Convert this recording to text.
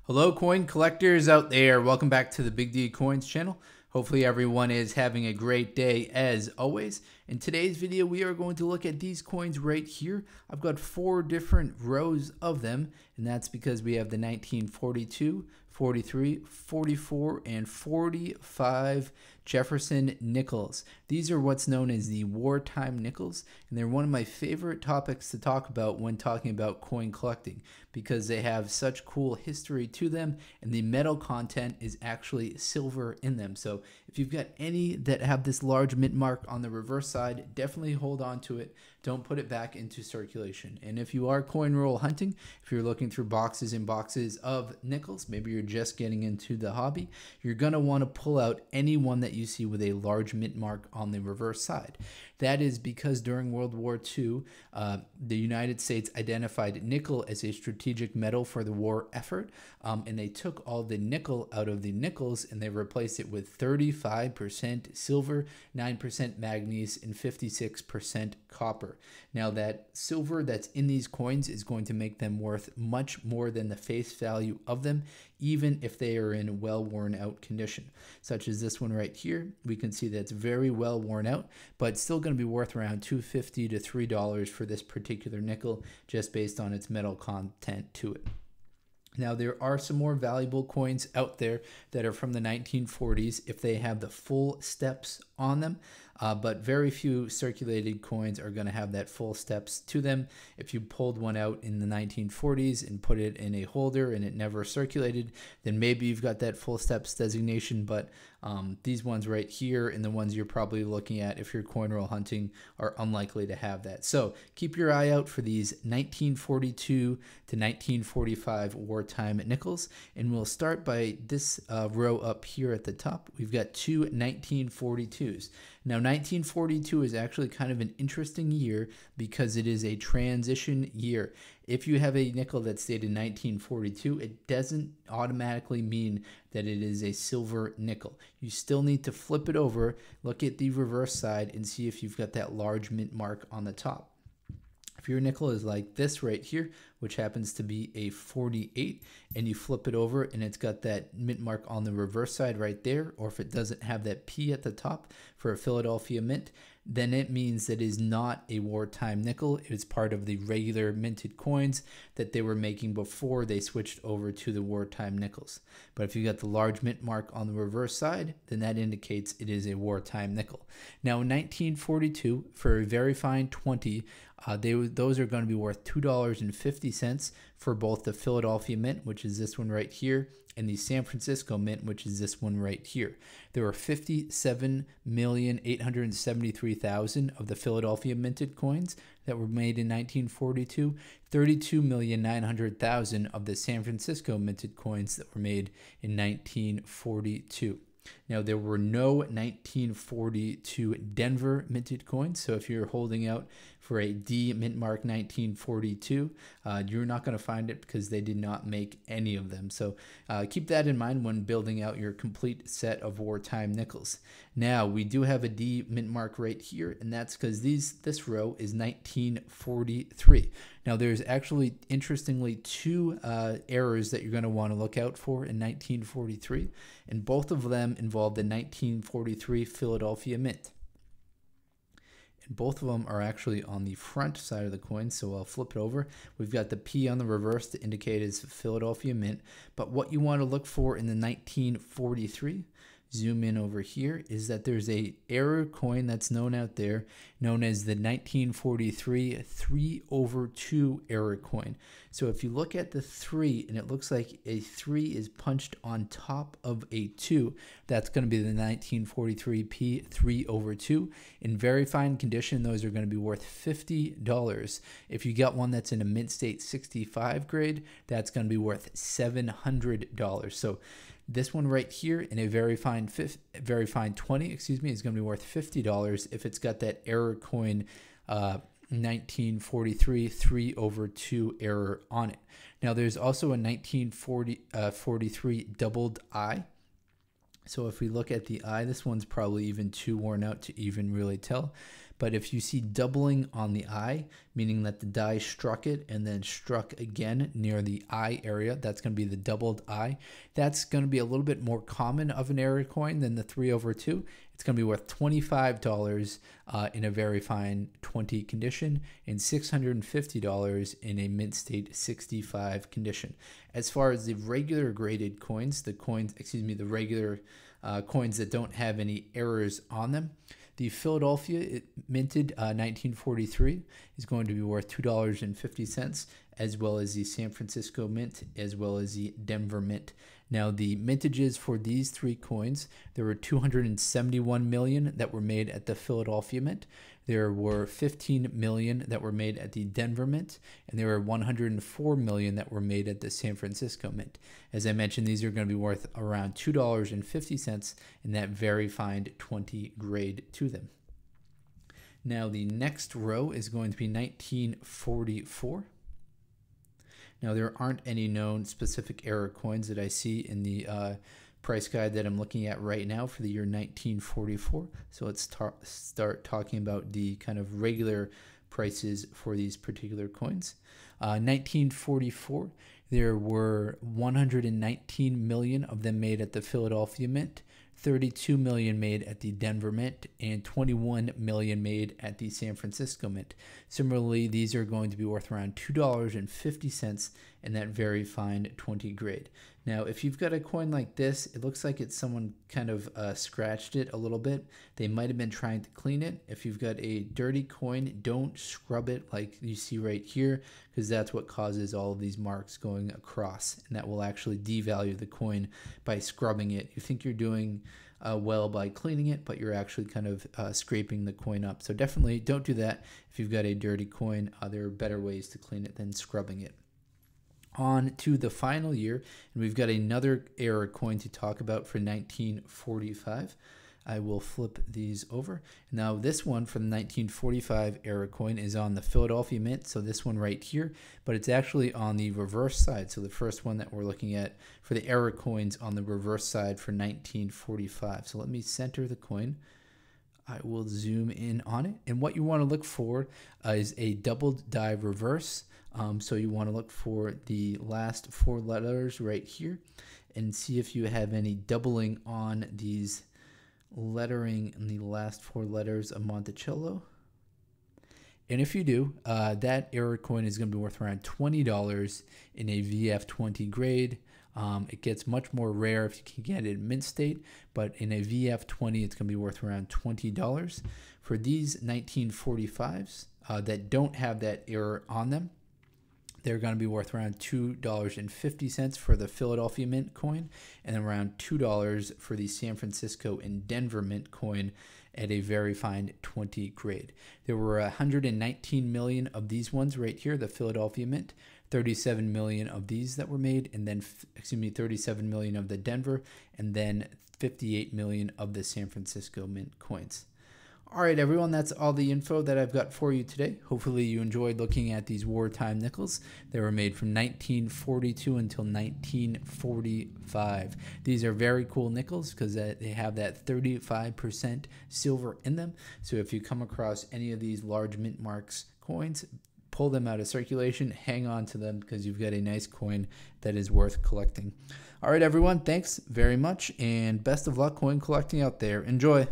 Hello coin collectors out there, welcome back to the Big D Coins channel. Hopefully everyone is having a great day as always. In today's video we are going to look at these coins right here. I've got 4 different rows of them, and that's because we have the 1942, 43, 44, and 45 Jefferson nickels. These are what's known as the wartime nickels, and they're one of my favorite topics to talk about when talking about coin collecting because they have such cool history to them, and the metal content is actually silver in them. So if you've got any that have this large mint mark on the reverse side, definitely hold on to it. Don't put it back into circulation. And if you are coin roll hunting, if you're looking through boxes and boxes of nickels, maybe you're just getting into the hobby, you're going to want to pull out any one that you see with a large mint mark on the reverse side. That is because during World War II, the United States identified nickel as a strategic metal for the war effort, and they took all the nickel out of the nickels and they replaced it with 35% silver, 9% manganese, and 56% copper. Now that silver that's in these coins is going to make them worth much more than the face value of them, even if they are in well worn out condition. Such as this one right here, we can see that it's very well worn out, but still going to be worth around $2.50 to $3 for this particular nickel, just based on its metal content to it. Now, there are some more valuable coins out there that are from the 1940s if they have the full steps on them, but very few circulated coins are going to have that full steps to them. If you pulled one out in the 1940s and put it in a holder and it never circulated, then maybe you've got that full steps designation, but these ones right here and the ones you're probably looking at if you're coin roll hunting are unlikely to have that. So keep your eye out for these 1942 to 1945 wartime nickels, and we'll start by this row up here at the top. We've got 2 1942s. Now 1942 is actually kind of an interesting year because it is a transition year. If you have a nickel that's dated 1942, it doesn't automatically mean that it is a silver nickel. You still need to flip it over, look at the reverse side, and see if you've got that large mint mark on the top. If your nickel is like this right here, which happens to be a 48, and you flip it over and it's got that mint mark on the reverse side right there, or if it doesn't have that P at the top for a Philadelphia mint, then it means that it is not a wartime nickel. It is part of the regular minted coins that they were making before they switched over to the wartime nickels. But if you got the large mint mark on the reverse side, then that indicates it is a wartime nickel. Now in 1942, for a very fine 20, those are going to be worth $2.50 for both the Philadelphia mint, which is this one right here, and the San Francisco mint, which is this one right here. There were 57,873,000 of the Philadelphia minted coins that were made in 1942, 32,900,000 of the San Francisco minted coins that were made in 1942. Now, there were no 1942 Denver minted coins, so if you're holding out for a D mint mark 1942, you're not going to find it because they did not make any of them. So keep that in mind when building out your complete set of wartime nickels. Now, we do have a D mint mark right here, and that's because this row is 1943. Now, there's actually, interestingly, 2 errors that you're going to want to look out for in 1943, and both of them involve the 1943 Philadelphia mint. And both of them are actually on the front side of the coin, so I'll flip it over. We've got the P on the reverse to indicate it's Philadelphia mint, but what you want to look for in the 1943, zoom in over here, is that there's a error coin that's known out there known as the 1943 3/2 error coin. So if you look at the 3 and it looks like a 3 is punched on top of a 2, that's going to be the 1943 P 3/2. In very fine condition, those are going to be worth $50. If you get one that's in a mint state 65 grade, that's going to be worth $700. So this one right here in a very fine 20, is going to be worth $50 if it's got that error coin 1943 3/2 error on it. Now there's also a 1943 doubled I. So if we look at the eye, this one's probably even too worn out to even really tell. But if you see doubling on the eye, meaning that the die struck it and then struck again near the eye area, that's going to be the doubled eye. That's going to be a little bit more common of an error coin than the 3/2. It's going to be worth $25 in a very fine 20 condition and $650 in a mint state 65 condition. As far as the regular graded coins, the regular coins that don't have any errors on them, the Philadelphia, it minted 1943, is going to be worth $2.50, as well as the San Francisco Mint, as well as the Denver Mint. Now, the mintages for these three coins, there were 271 million that were made at the Philadelphia Mint. There were 15 million that were made at the Denver Mint, and there were 104 million that were made at the San Francisco Mint. As I mentioned, these are going to be worth around $2.50 in that very fine 20 grade to them. Now, the next row is going to be 1944. Now, there aren't any known specific error coins that I see in the price guide that I'm looking at right now for the year 1944. So let's start talking about the kind of regular prices for these particular coins. 1944, there were 119 million of them made at the Philadelphia Mint, 32 million made at the Denver Mint, and 21 million made at the San Francisco Mint. Similarly, these are going to be worth around $2.50 in that very fine 20 grade. Now, if you've got a coin like this, it looks like someone kind of scratched it a little bit. They might have been trying to clean it. If you've got a dirty coin, don't scrub it like you see right here, because that's what causes all of these marks going across, and that will actually devalue the coin by scrubbing it. You think you're doing well by cleaning it, but you're actually kind of scraping the coin up. So definitely don't do that if you've got a dirty coin. There are better ways to clean it than scrubbing it. On to the final year, and we've got another error coin to talk about for 1945. I will flip these over. Now, this one from the 1945 error coin is on the Philadelphia Mint, so this one right here, but it's actually on the reverse side. So the first one that we're looking at for the error coins on the reverse side for 1945. So let me center the coin. I will zoom in on it, and what you want to look for is a doubled die reverse. So you want to look for the last four letters right here and see if you have any doubling on these lettering in the last four letters of Monticello. And if you do, that error coin is going to be worth around $20 in a VF20 grade. It gets much more rare if you can get it in mint state, but in a VF20, it's going to be worth around $20. For these 1945s that don't have that error on them, they're going to be worth around $2.50 for the Philadelphia Mint coin, and around $2 for the San Francisco and Denver Mint coin at a very fine 20 grade. There were 119 million of these ones right here, the Philadelphia Mint, 37 million of these that were made, and then 37 million of the Denver, and then 58 million of the San Francisco Mint coins. All right, everyone, that's all the info that I've got for you today. Hopefully you enjoyed looking at these wartime nickels. They were made from 1942 until 1945. These are very cool nickels because they have that 35% silver in them. So if you come across any of these large mint marks coins, pull them out of circulation, hang on to them because you've got a nice coin that is worth collecting. All right, everyone, thanks very much, and best of luck coin collecting out there. Enjoy.